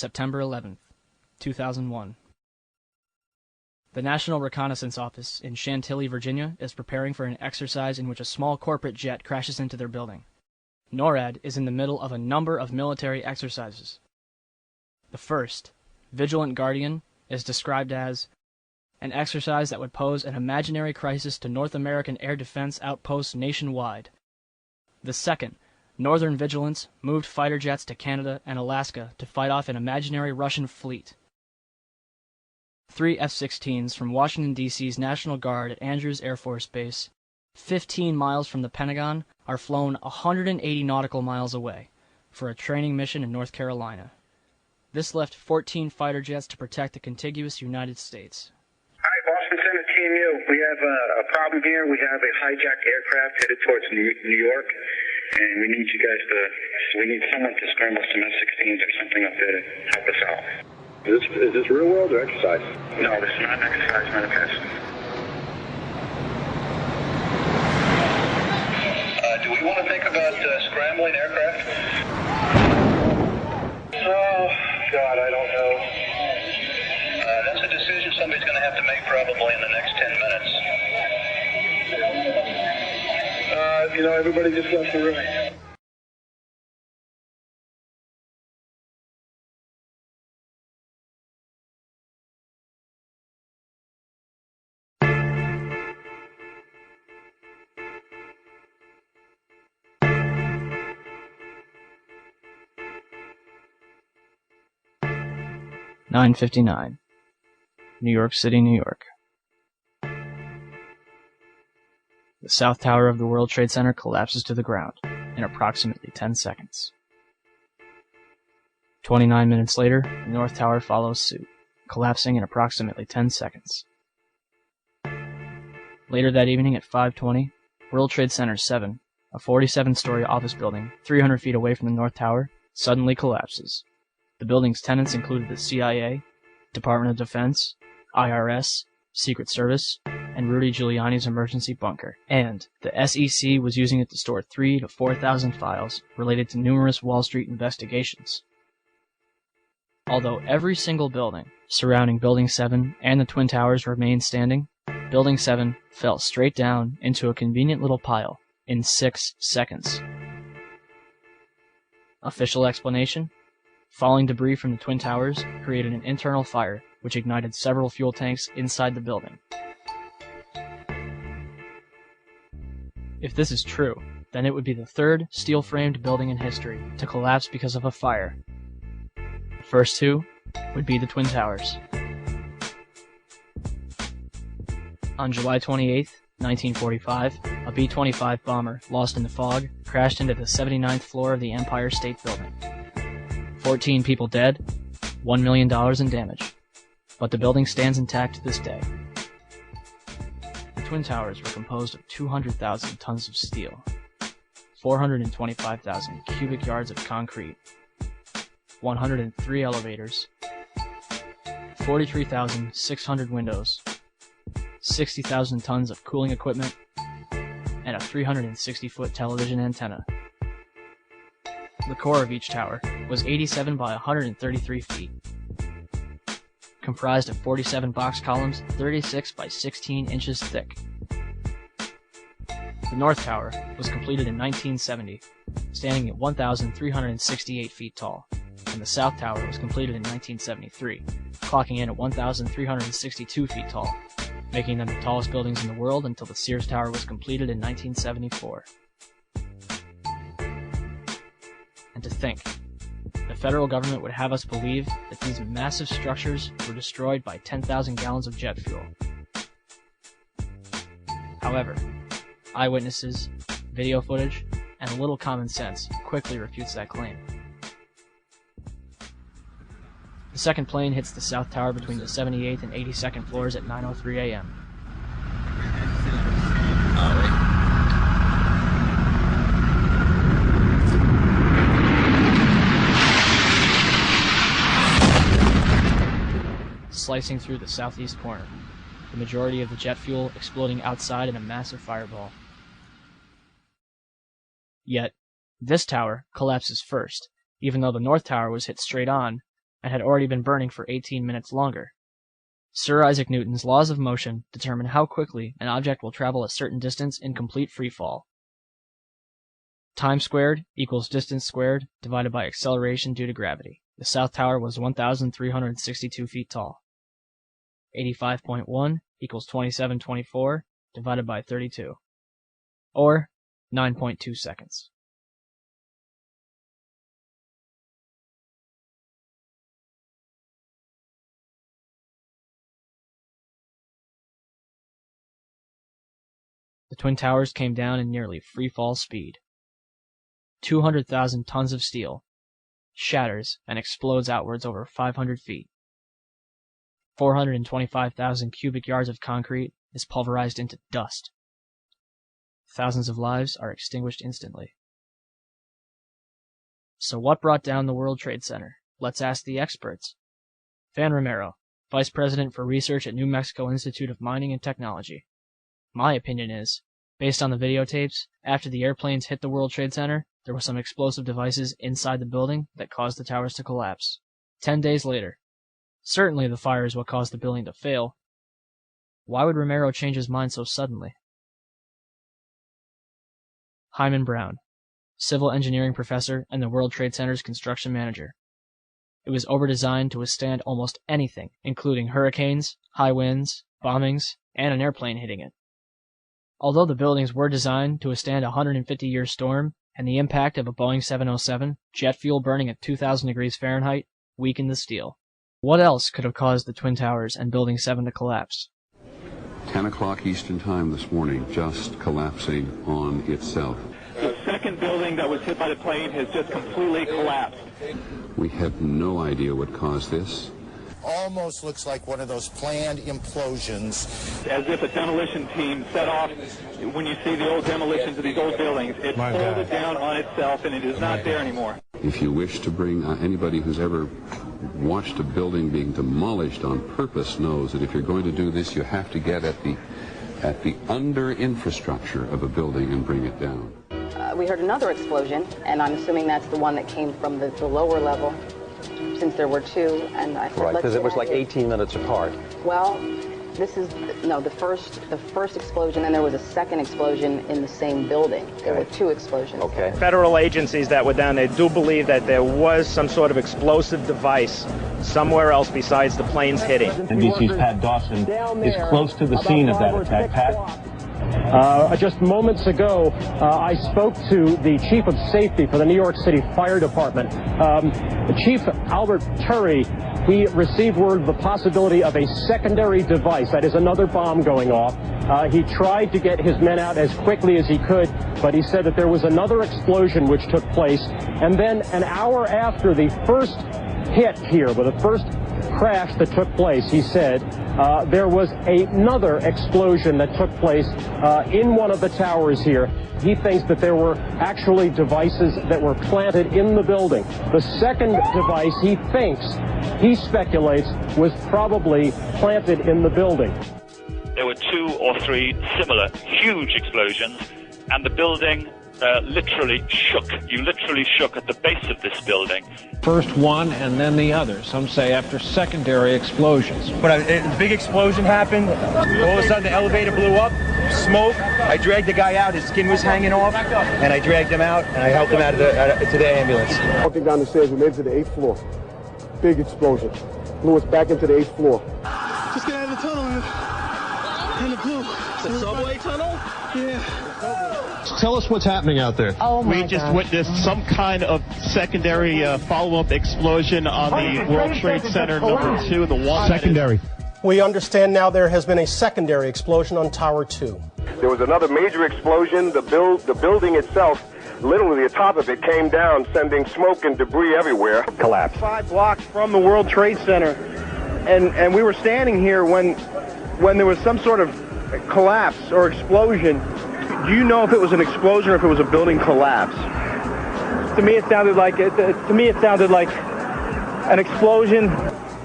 September 11th, 2001. The National Reconnaissance Office in Chantilly, Virginia is preparing for an exercise in which a small corporate jet crashes into their building. NORAD is in the middle of a number of military exercises. The first, Vigilant Guardian, is described as an exercise that would pose an imaginary crisis to North American air defense outposts nationwide. The second, Northern Vigilance, moved fighter jets to Canada and Alaska to fight off an imaginary Russian fleet. 3 F-16s from Washington, D.C.'s National Guard at Andrews Air Force Base, 15 miles from the Pentagon, are flown 180 nautical miles away for a training mission in North Carolina. This left 14 fighter jets to protect the contiguous United States. Hi, Boston Center Team U. We have a problem here. We have a hijacked aircraft headed towards New York, and we need you guys we need someone to scramble some F-16s or something up there to help us out. Is this real world or exercise? No, this is not an exercise, not a test. Do we want to think about scrambling aircraft? Oh, God, I don't know. That's a decision somebody's going to have to make probably in the next 10 minutes. Everybody just left the room. (9:59), New York City, New York. The South Tower of the World Trade Center collapses to the ground in approximately 10 seconds. 29 minutes later, the North Tower follows suit, collapsing in approximately 10 seconds. Later that evening at 5:20, World Trade Center 7, a 47-story office building 300 feet away from the North Tower, suddenly collapses. The building's tenants included the CIA, Department of Defense, IRS, Secret Service, and Rudy Giuliani's emergency bunker, and the SEC was using it to store 3,000 to 4,000 files related to numerous Wall Street investigations. Although every single building surrounding Building 7 and the Twin Towers remained standing, Building 7 fell straight down into a convenient little pile in 6 seconds. Official explanation? Falling debris from the Twin Towers created an internal fire which ignited several fuel tanks inside the building. If this is true, then it would be the third steel-framed building in history to collapse because of a fire. The first two would be the Twin Towers. On July 28, 1945, a B-25 bomber, lost in the fog, crashed into the 79th floor of the Empire State Building. 14 people dead, $1 million in damage. But the building stands intact to this day. The Twin Towers were composed of 200,000 tons of steel, 425,000 cubic yards of concrete, 103 elevators, 43,600 windows, 60,000 tons of cooling equipment, and a 360-foot television antenna. The core of each tower was 87 by 133 feet, comprised of 47 box columns 36 by 16 inches thick. The North Tower was completed in 1970, standing at 1,368 feet tall, and the South Tower was completed in 1973, clocking in at 1,362 feet tall, making them the tallest buildings in the world until the Sears Tower was completed in 1974. And to think, the federal government would have us believe that these massive structures were destroyed by 10,000 gallons of jet fuel. However, eyewitnesses, video footage, and a little common sense quickly refutes that claim. The second plane hits the South Tower between the 78th and 82nd floors at 9:03 a.m. Slicing through the southeast corner, the majority of the jet fuel exploding outside in a massive fireball. Yet, this tower collapses first, even though the North Tower was hit straight on, and had already been burning for 18 minutes longer. Sir Isaac Newton's laws of motion determine how quickly an object will travel a certain distance in complete free fall. Time squared equals distance squared divided by acceleration due to gravity. The South Tower was 1,362 feet tall. 85.1 equals 2724 divided by 32, or 9.2 seconds. The Twin Towers came down in nearly free fall speed. 200,000 tons of steel shatters and explodes outwards over 500 feet. 425,000 cubic yards of concrete is pulverized into dust. Thousands of lives are extinguished instantly. So what brought down the World Trade Center? Let's ask the experts. Van Romero, Vice President for Research at New Mexico Institute of Mining and Technology. My opinion is, based on the videotapes, after the airplanes hit the World Trade Center, there were some explosive devices inside the building that caused the towers to collapse. 10 days later. Certainly the fire is what caused the building to fail. Why would Romero change his mind so suddenly? Hyman Brown, Civil Engineering Professor and the World Trade Center's construction manager. It was overdesigned to withstand almost anything, including hurricanes, high winds, bombings, and an airplane hitting it. Although the buildings were designed to withstand a 150-year storm and the impact of a Boeing 707, jet fuel burning at 2,000 degrees Fahrenheit weakened the steel. What else could have caused the Twin Towers and Building 7 to collapse? 10 o'clock Eastern Time this morning, just collapsing on itself. The second building that was hit by the plane has just completely collapsed. We have no idea what caused this. Almost looks like one of those planned implosions. As if a demolition team set off. When you see the old demolitions of these old buildings, it folded down on itself and it is not there anymore. If you wish to bring anybody who's ever watched a building being demolished on purpose knows that if you're going to do this, you have to get at the under infrastructure of a building and bring it down. We heard another explosion, and I'm assuming that's the one that came from the lower level, since there were two. And I said, right, because it was like 18 minutes apart. Well, this is the first explosion, and there was a second explosion in the same building. Okay. There were two explosions. Okay. Federal agencies that were down there do believe that there was some sort of explosive device somewhere else besides the planes hitting. NBC's Pat Dawson is close to the scene of that attack. Pat? Just moments ago, I spoke to the Chief of Safety for the New York City Fire Department. Chief Albert Turry, he received word of the possibility of a secondary device, that is another bomb going off. He tried to get his men out as quickly as he could, but he said that there was another explosion which took place. And then an hour after the first hit here, with the first crash that took place, he said, there was another explosion that took place in one of the towers here. He thinks that there were actually devices that were planted in the building. The second device he speculates, was probably planted in the building. There were 2 or 3 similar huge explosions, and the building literally shook. You literally shook at the base of this building. First one and then the other. Some say after secondary explosions. When a big explosion happened, all of a sudden the elevator blew up, smoke. I dragged the guy out. His skin was hanging off, and I dragged him out, and I helped him out to the ambulance. Walking down the stairs, we made it to the 8th floor. Big explosion. Blew us back into the 8th floor. Just get out of the tunnel, and it blew. The subway tunnel? Yeah. Tell us what's happening out there. Oh my We just witnessed some kind of secondary follow-up explosion on the World Trade Center number 2, the one. Secondary. We understand now there has been a secondary explosion on Tower 2. There was another major explosion. The building itself, literally the top of it, came down, sending smoke and debris everywhere. Collapse. 5 blocks from the World Trade Center, and we were standing here when there was some sort of collapse or explosion. Do you know if it was an explosion or if it was a building collapse? To me, it sounded like an explosion.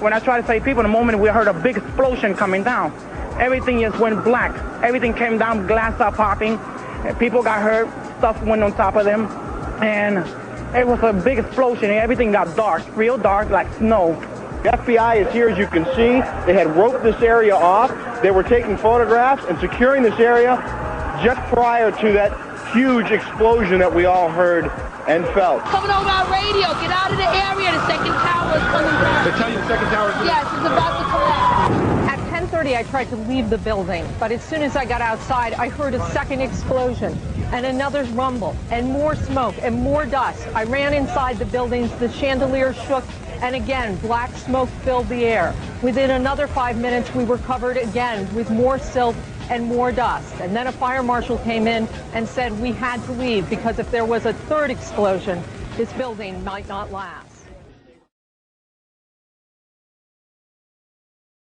When I try to save people, in the moment we heard a big explosion coming down. Everything just went black. Everything came down, glass started popping, people got hurt, stuff went on top of them, and It was a big explosion and everything got dark, real dark, like snow. The FBI is here, as you can see. They had roped this area off. They were taking photographs and securing this area just prior to that huge explosion that we all heard and felt. Coming over our radio, get out of the area, the second tower is coming down. They tell you the second tower is coming? Yes, it's about to collapse. At 10:30, I tried to leave the building, but as soon as I got outside, I heard a second explosion and another rumble and more smoke and more dust. I ran inside the buildings, the chandelier shook, and again, black smoke filled the air. Within another 5 minutes, we were covered again with more silt and more dust. And then a fire marshal came in and said we had to leave because if there was a third explosion, this building might not last.